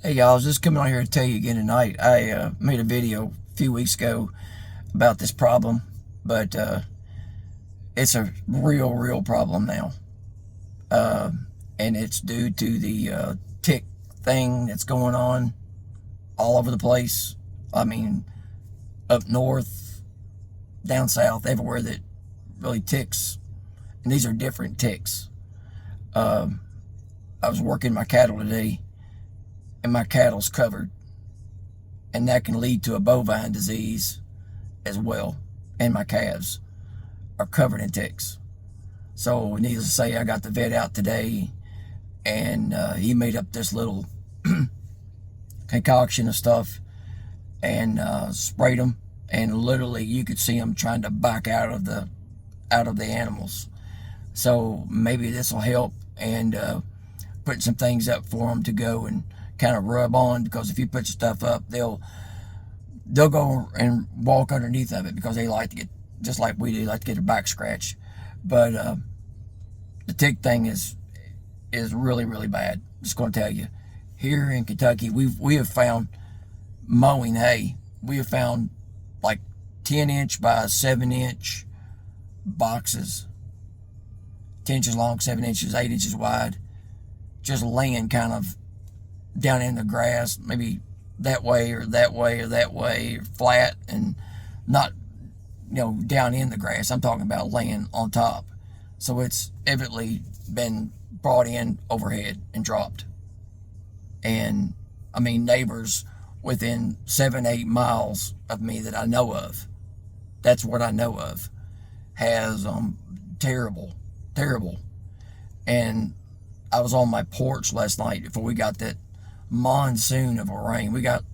Hey y'all, I was just coming on here to tell you again tonight. I made a video a few weeks ago about this problem, but it's a real problem now. Uh, and it's due to the tick thing that's going on all over the place. I mean, up north, down south, everywhere that really ticks. And these are different ticks. Um, I was working my cattle today, and my cattle's covered, and that can lead to a bovine disease as well. And my calves are covered in ticks. So, needless to say, I got the vet out today, and he made up this little concoction of stuff and sprayed them. And literally, you could see them trying to back out of the animals. So maybe this will help, and putting some things up for them to go and kind of rub on, because if you put your stuff up, they'll go and walk underneath of it because they like to get, just like we do, like to get their back scratched. But the tick thing is really bad. Just going to tell you, here in Kentucky, we have found mowing hay. We have found like 10-inch by 7-inch boxes, 10 inches long, 7 inches, 8 inches wide, just laying kind of down in the grass, maybe that way or that way or that way, flat, and not, down in the grass. I'm talking about laying on top. So it's evidently been brought in overhead and dropped. And I mean, neighbors within 7-8 miles of me that I know of, that's what I know of, has terrible. And I was on my porch last night before we got that monsoon of a rain. We got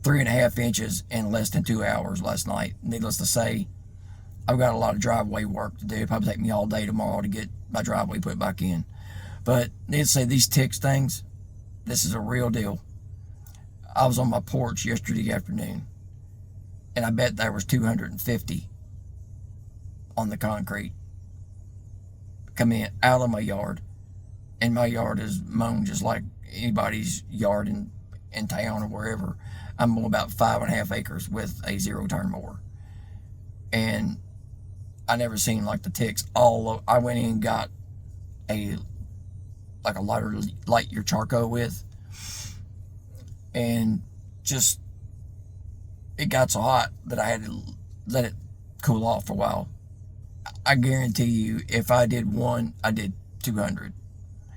3.5 inches in less than 2 hours last night. Needless to say, I've got a lot of driveway work to do. It'll probably take me all day tomorrow to get my driveway put back in. But needless to say, these ticks things, this is a real deal. I was on my porch yesterday afternoon, and I bet there was 250 on the concrete coming out of my yard. And my yard is mown just like anybody's yard in town or wherever. I'm mowing about 5.5 acres with a 0-turn mower. And I never seen like the ticks all over. I went in and got a lighter to light your charcoal with, and just, it got so hot that I had to let it cool off for a while. I guarantee you, if I did one, I did 200,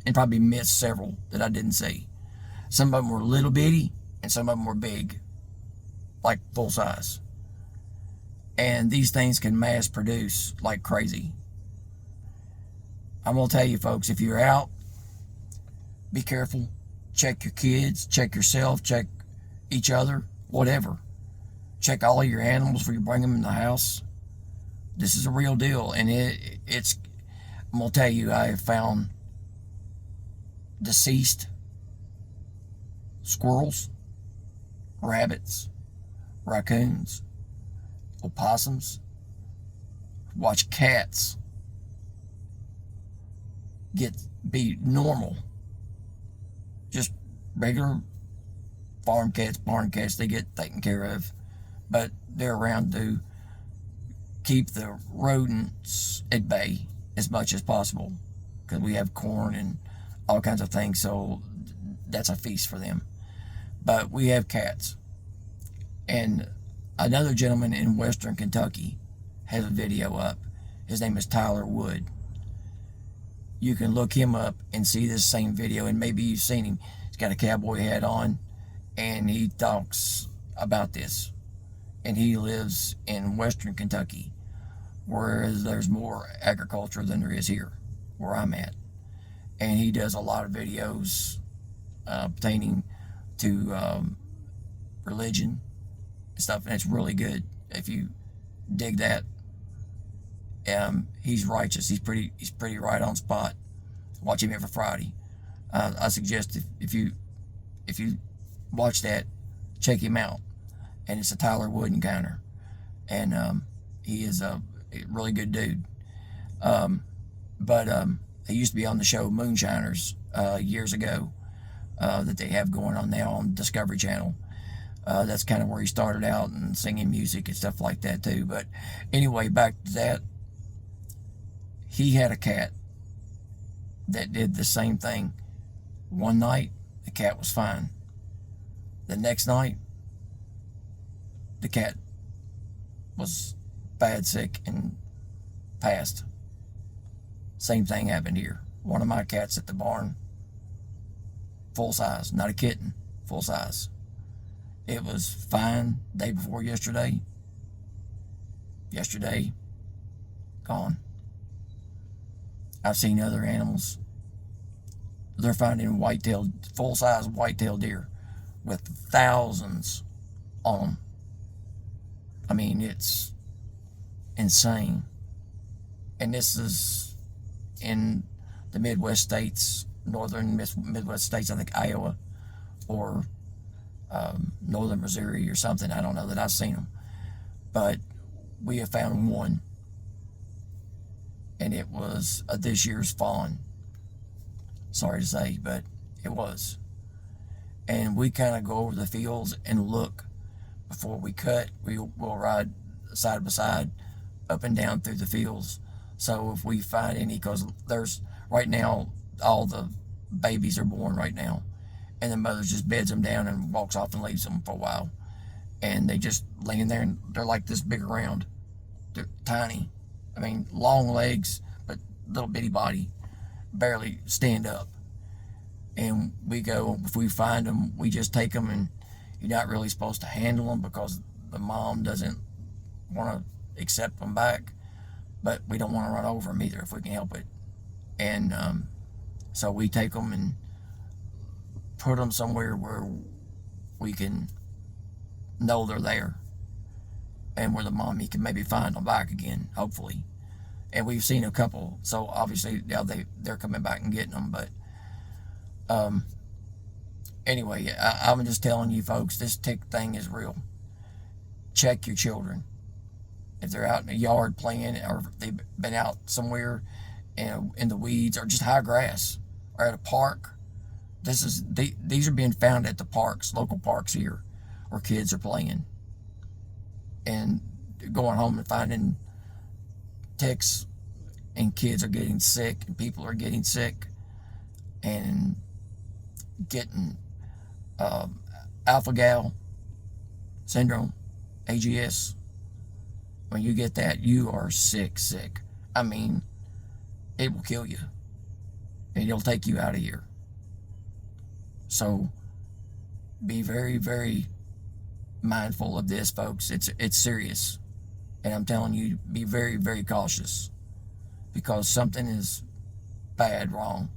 and probably missed several that I didn't see. Some of them were little bitty, and some of them were big, like full size. And these things can mass produce like crazy. I'm going to tell you, folks, if you're out, be careful. Check your kids, check yourself, check each other, whatever. Check all of your animals before you bring them in the house. This is a real deal, and it's, I'm going to tell you, I have found deceased squirrels, rabbits, raccoons, opossums. Watch cats be normal. Just regular farm cats, barn cats, they get taken care of. But they're around to keep the rodents at bay as much as possible, because we have corn and all kinds of things, so that's a feast for them. But we have cats. And another gentleman in Western Kentucky has a video up. His name is Tyler Wood. You can look him up and see this same video, and maybe you've seen him. He's got a cowboy hat on, and he talks about this. And he lives in Western Kentucky, whereas there's more agriculture than there is here, where I'm at. And he does a lot of videos pertaining to religion and stuff, and it's really good. If you dig that, he's righteous. He's pretty right on spot. Watch him every Friday. I suggest if you watch that, check him out. And it's a Tyler Wood encounter, and he is a really good dude. But he used to be on the show Moonshiners years ago, that they have going on now on Discovery Channel. That's kind of where he started out and singing music and stuff like that too. But anyway, back to that. He had a cat that did the same thing. One night, the cat was fine. The next night, the cat was bad sick and passed. Same thing happened here. One of my cats at the barn, full size, not a kitten, full size. It was fine day before yesterday. Yesterday, gone. I've seen other animals. They're finding white-tailed, full-size white-tailed deer with thousands on them. I mean, it's insane. And this is in the Midwest states, northern Midwest states, I think Iowa or northern Missouri or something. I don't know that I've seen them. But we have found one. And it was this year's fawn. Sorry to say, but it was. And we kind of go over the fields and look before we cut. We'll ride side by side up and down through the fields. So if we find any, because there's right now, all the babies are born right now. And the mother just beds them down and walks off and leaves them for a while. And they just laying there, and they're like this big around. They're tiny. I mean, long legs, but little bitty body. Barely stand up. And we go, if we find them, we just take them, and you're not really supposed to handle them because the mom doesn't want to accept them back. But we don't want to run over them either if we can help it. And so we take them and put them somewhere where we can know they're there, and where the mommy can maybe find them back again, hopefully. And we've seen a couple, so obviously now they're coming back and getting them. But anyway, I'm just telling you folks, this tick thing is real. Check your children. If they're out in the yard playing, or if they've been out somewhere in the weeds or just high grass, or at a park. These are being found at the parks, local parks here, where kids are playing. And going home and finding ticks, and kids are getting sick, and people are getting sick, and getting alpha-gal syndrome, AGS. When you get that, you are sick. I mean, it will kill you, and it'll take you out of here. So be very, very mindful of this, folks. It's serious. And I'm telling you, be very, very cautious, because something is bad, wrong.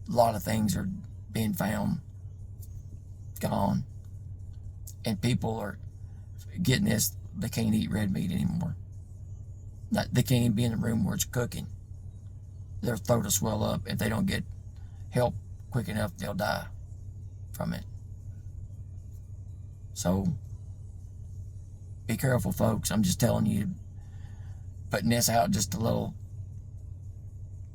A lot of things are being found gone. And people are getting this, they can't eat red meat anymore. They can't even be in the room where it's cooking. Their throat will swell up. If they don't get help quick enough, they'll die from it. So be careful, folks. I'm just telling you, putting this out, just a little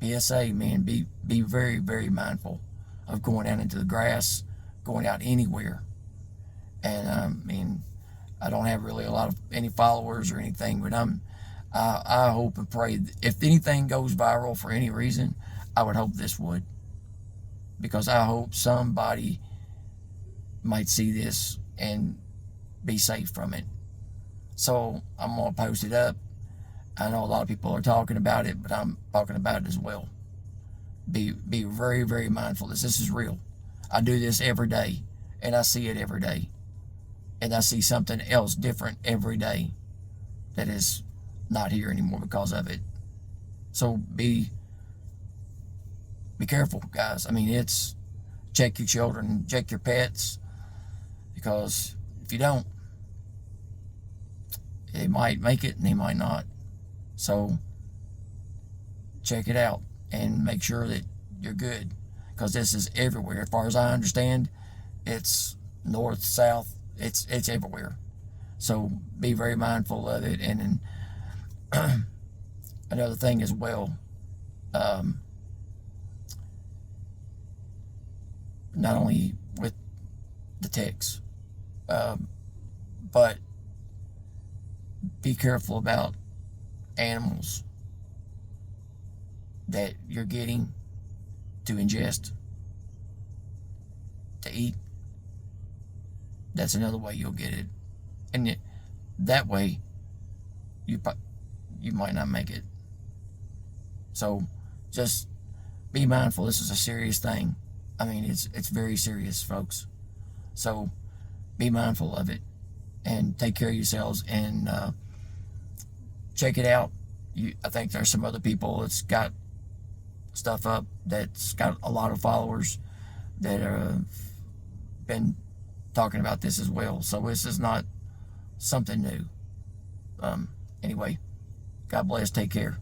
PSA, man. Be very, very mindful of going out into the grass, going out anywhere. And I mean, I don't have really any followers or anything, but I hope and pray that if anything goes viral for any reason, I would hope this would, because I hope somebody might see this and be safe from it. So I'm going to post it up. I know a lot of people are talking about it, but I'm talking about it as well. Be very, very mindful. This is real. I do this every day, and I see it every day. And I see something else different every day that is not here anymore because of it. So be careful, guys. I mean, check your children, check your pets, because if you don't, they might make it and they might not. So check it out and make sure that you're good, because this is everywhere. As far as I understand, it's north, south, it's everywhere. So be very mindful of it. And then another thing as well, not only with the ticks, but be careful about animals that you're getting to ingest, to eat. That's another way you'll get it. And that way, you might not make it. So just be mindful. This is a serious thing. I mean, it's very serious, folks. So be mindful of it and take care of yourselves, and check it out. I think there's some other people that's got stuff up that's got a lot of followers that have been talking about this as well. So this is not something new. Anyway, God bless. Take care.